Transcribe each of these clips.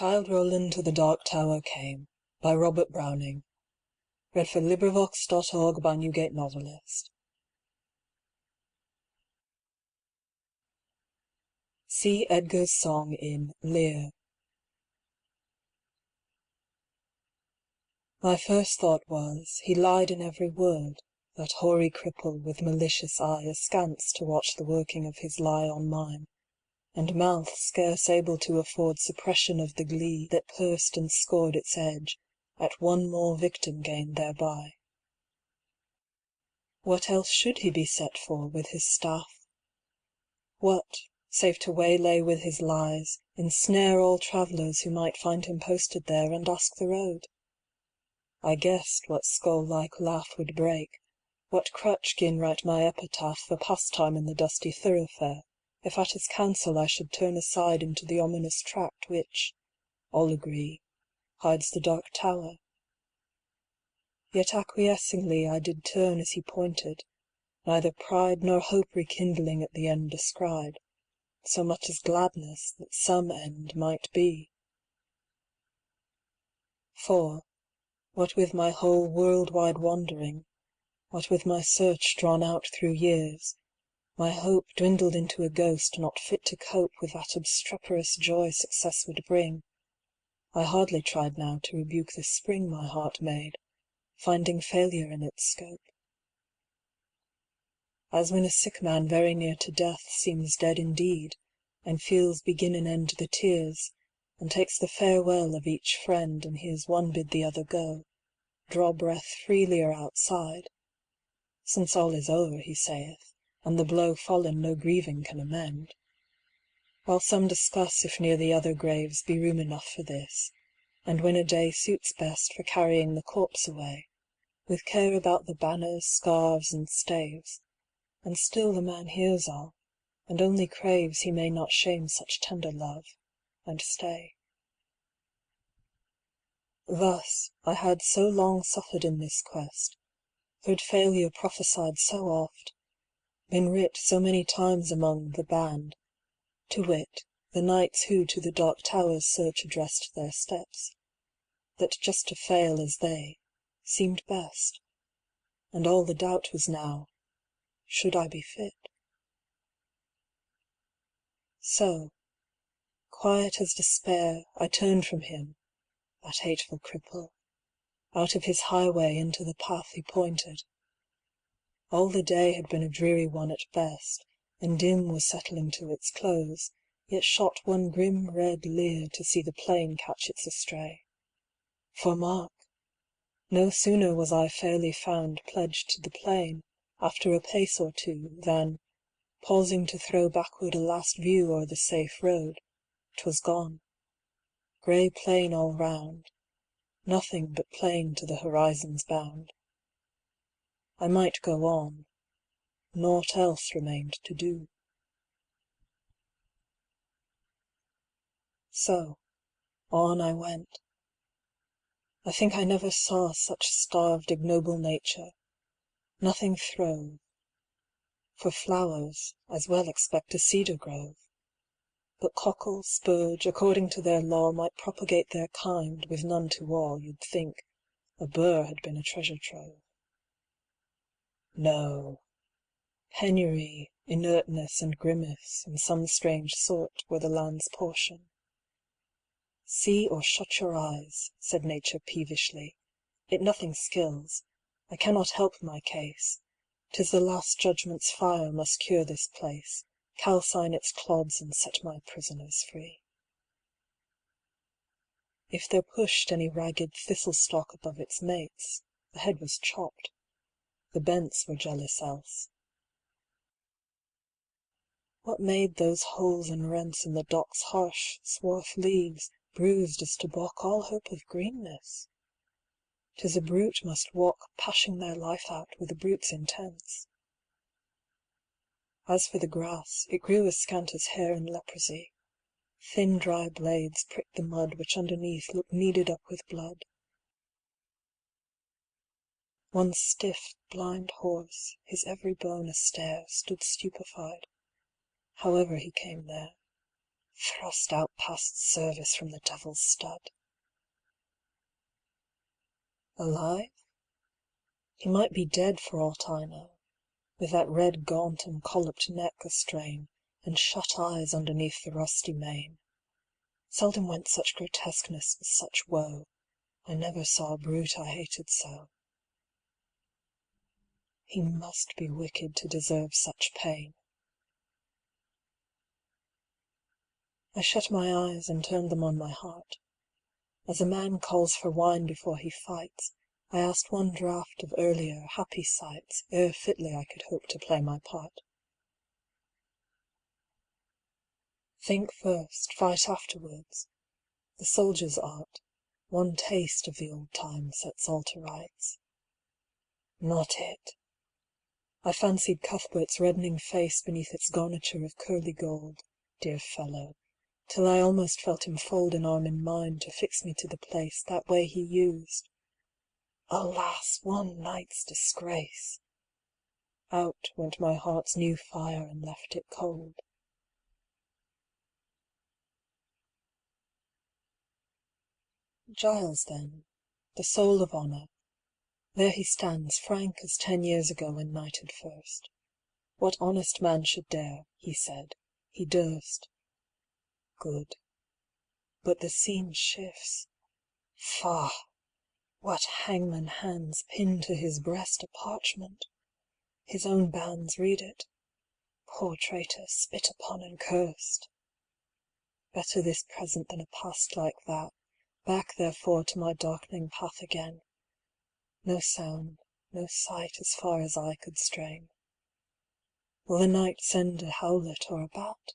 Childe Roland to the Dark Tower came, by Robert Browning. (read_for_LibriVox.org/Newgate See Edgar's song in Lear. My first thought was, he lied in every word, that hoary cripple with malicious eye askance to watch the working of his lie on mine, and mouth scarce able to afford suppression of the glee that pursed and scored its edge at one more victim gained thereby. What else should he be set for with his staff? What, save to waylay with his lies, ensnare all travellers who might find him posted there and ask the road? I guessed what skull-like laugh would break, what crutch 'gin write my epitaph for pastime in the dusty thoroughfare, if at his counsel I should turn aside into the ominous tract which, all agree, hides the Dark Tower. Yet acquiescingly I did turn as he pointed, neither pride nor hope rekindling at the end descried, so much as gladness that some end might be. For, what with my whole world-wide wandering, what with my search drawn out through years, my hope dwindled into a ghost not fit to cope with that obstreperous joy success would bring. I hardly tried now to rebuke the spring my heart made, finding failure in its scope. As when a sick man very near to death seems dead indeed, and feels begin and end the tears, and takes the farewell of each friend, and hears one bid the other go, draw breath freelier outside. Since all is o'er, he saith, and the blow fallen no grieving can amend. While some discuss if near the other graves be room enough for this, and when a day suits best for carrying the corpse away, with care about the banners, scarves, and staves, and still the man hears all, and only craves he may not shame such tender love, and stay. Thus, I had so long suffered in this quest, heard failure prophesied so oft, been writ so many times among the band, to wit, the knights who to the Dark Tower's search addressed their steps, that just to fail as they, seemed best, and all the doubt was now, should I be fit? So, quiet as despair, I turned from him, that hateful cripple, out of his highway into the path he pointed. All the day had been a dreary one at best, and dim was settling to its close, yet shot one grim red leer to see the plain catch its estray. For mark! No sooner was I fairly found pledged to the plain, after a pace or two, than, pausing to throw backward a last view o'er the safe road, 'twas gone. Grey plain all round, nothing but plain to the horizon's bound. I might go on, nought else remained to do. So, on I went. I think I never saw such starved ignoble nature, nothing throve. For flowers, as well expect a cedar grove. But cockle, spurge, according to their law, might propagate their kind, with none to awe, you'd think a burr had been a treasure trove. No, penury, inertness, and grimace, in some strange sort, were the land's portion. See or shut your eyes, said nature peevishly, it nothing skills, I cannot help my case, 'tis the last judgment's fire must cure this place, calcine its clods and set my prisoners free. If there pushed any ragged thistle-stalk above its mates, the head was chopped, the bents were jealous else. What made those holes and rents in the dock's harsh, swarth leaves, bruised as to balk all hope of greenness? 'Tis a brute must walk pashing their life out with a brute's intents. As for the grass, it grew as scant as hair in leprosy. Thin dry blades pricked the mud which underneath looked kneaded up with blood. One stiff, blind horse, his every bone a stare, stood stupefied. However he came there, thrust out past service from the devil's stud. Alive? He might be dead for aught I know, with that red gaunt and colloped neck astrain, and shut eyes underneath the rusty mane. Seldom went such grotesqueness with such woe, I never saw a brute I hated so. He must be wicked to deserve such pain. I shut my eyes and turned them on my heart. As a man calls for wine before he fights, I asked one draught of earlier, happy sights, ere fitly I could hope to play my part. Think first, fight afterwards. The soldier's art, one taste of the old time sets all to rights. Not it. I fancied Cuthbert's reddening face beneath its garniture of curly gold, dear fellow, till I almost felt him fold an arm in mine to fix me to the place that way he used. Alas, one night's disgrace! Out went my heart's new fire and left it cold. Giles, then, the soul of honour, there he stands frank as 10 years ago when knighted first. What honest man should dare, he said, he durst. Good. But the scene shifts. Faugh! What hangman hands pin to his breast a parchment? His own bands read it. Poor traitor, spit upon and cursed. Better this present than a past like that, back therefore to my darkening path again. No sound, no sight as far as eye could strain. Will the night send a howlet or a bat?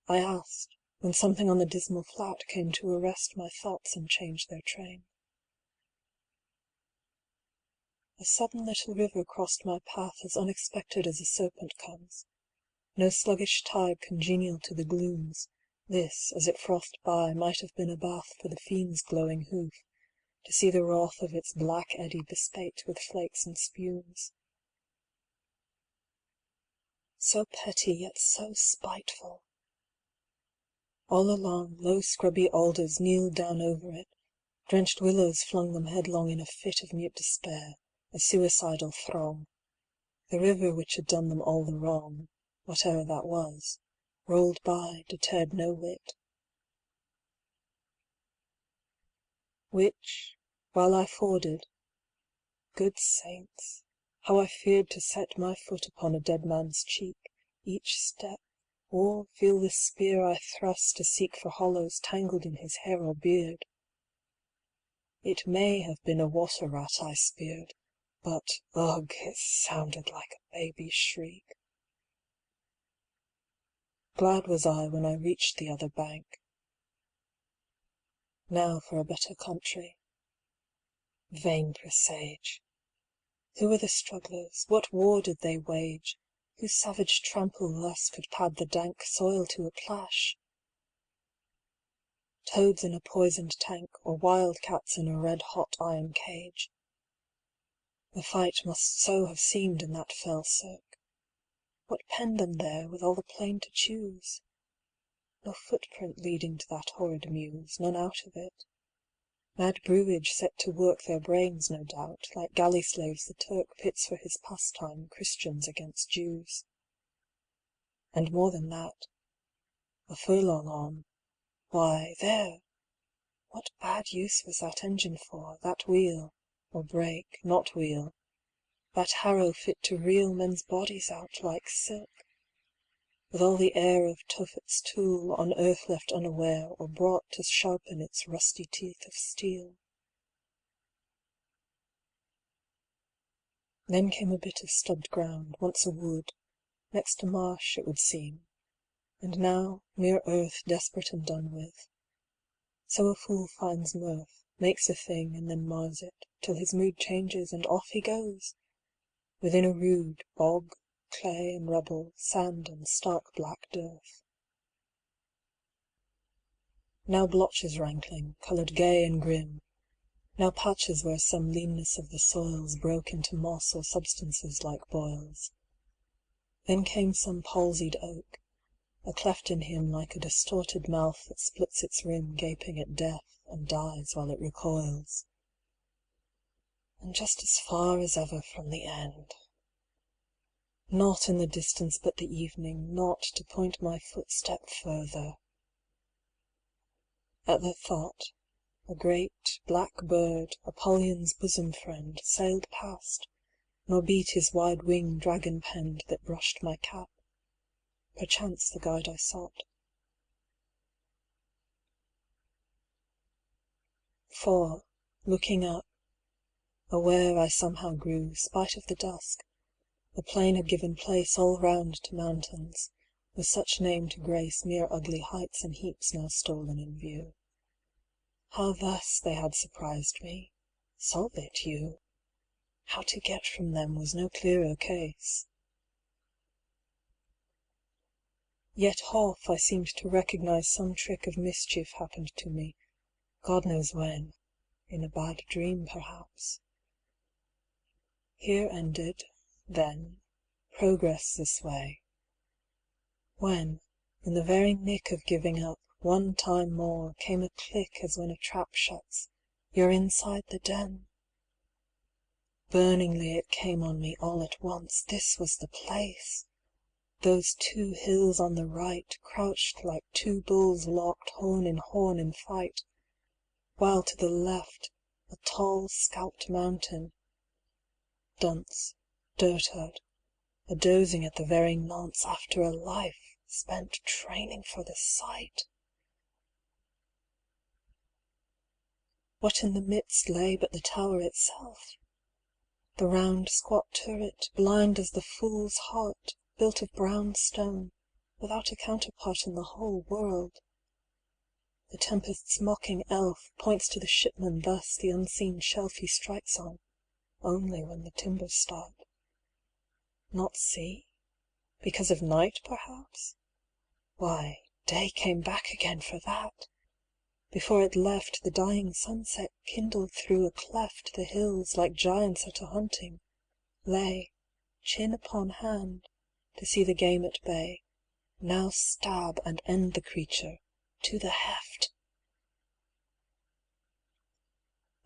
I asked, when something on the dismal flat came to arrest my thoughts and change their train. A sudden little river crossed my path as unexpected as a serpent comes. No sluggish tide congenial to the glooms, this, as it frothed by, might have been a bath for the fiend's glowing hoof, to see the wrath of its black eddy bespate with flakes and spumes. So petty, yet so spiteful. All along, low scrubby alders kneeled down over it, drenched willows flung them headlong in a fit of mute despair, a suicidal throng. The river which had done them all the wrong, whate'er that was, rolled by, deterred no whit. Which, while I forded, good saints, how I feared to set my foot upon a dead man's cheek, each step, or feel the spear I thrust to seek for hollows tangled in his hair or beard. It may have been a water rat I speared, but, ugh, it sounded like a baby's shriek. Glad was I when I reached the other bank. Now for a better country. Vain presage! Who were the strugglers? What war did they wage? Whose savage trample thus could pad the dank soil to a plash? Toads in a poisoned tank, or wild cats in a red-hot iron cage. The fight must so have seemed in that fell cirque. What penned them there, with all the plain to choose? No footprint leading to that horrid mews, none out of it. Mad brewage set to work their brains, no doubt, like galley slaves the Turk pits for his pastime Christians against Jews. And more than that, a furlong on, why, there! What bad use was that engine for, that wheel, or brake, not wheel, that harrow fit to reel men's bodies out like silk, with all the air of Tophet's tool on earth left unaware, or brought to sharpen its rusty teeth of steel? Then came a bit of stubbed ground, once a wood, next a marsh it would seem, and now mere earth desperate and done with. So a fool finds mirth, makes a thing and then mars it, till his mood changes and off he goes, within a rude bog, clay and rubble, sand and stark black dearth. Now blotches rankling, coloured gay and grim, now patches where some leanness of the soils broke into moss or substances like boils. Then came some palsied oak, a cleft in him like a distorted mouth that splits its rim gaping at death and dies while it recoils. And just as far as ever from the end. Not in the distance but the evening, not to point my footstep further. At the thought, a great black bird, Apollyon's bosom friend, sailed past, nor beat his wide wing dragon-penned that brushed my cap, perchance the guide I sought. For, looking up, aware I somehow grew, spite of the dusk, the plain had given place all round to mountains, with such name to grace mere ugly heights and heaps now stolen in view. How thus they had surprised me, solve it you. How to get from them was no clearer case. Yet half I seemed to recognize some trick of mischief happened to me, God knows when, in a bad dream perhaps. Here ended, then, progress this way. When, in the very nick of giving up, one time more, came a click as when a trap shuts, you're inside the den. Burningly it came on me all at once, this was the place. Those 2 hills on the right, crouched like 2 bulls locked horn in fight, while to the left, a tall scalped mountain, dunce, dotard, a dozing at the very nonce after a life spent training for the sight. What in the midst lay but the tower itself? The round squat turret, blind as the fool's heart, built of brown stone, without a counterpart in the whole world. The tempest's mocking elf points to the shipman thus the unseen shelf he strikes on, only when the timbers start. Not see? Because of night, perhaps? Why, day came back again for that. Before it left, the dying sunset kindled through a cleft the hills like giants at a hunting, lay, chin upon hand, to see the game at bay, now stab and end the creature, to the heft.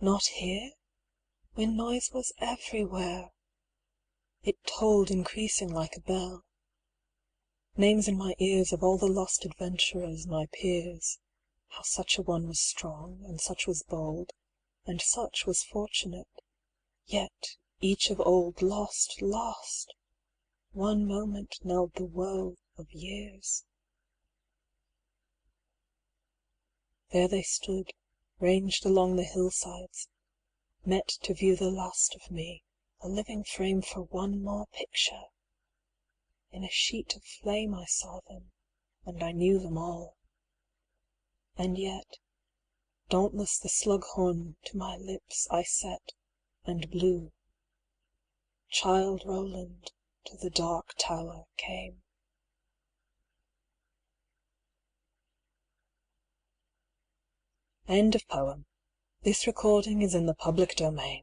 Not here? When noise was everywhere. It tolled increasing like a bell. Names in my ears of all the lost adventurers, my peers, how such a one was strong, and such was bold, and such was fortunate, yet each of old lost, lost. One moment knelled the woe of years. There they stood, ranged along the hillsides, met to view the last of me, a living frame for one more picture. In a sheet of flame I saw them, and I knew them all. And yet, dauntless the slug-horn to my lips I set, and blew. Childe Roland to the dark tower came. End of poem. This recording is in the public domain.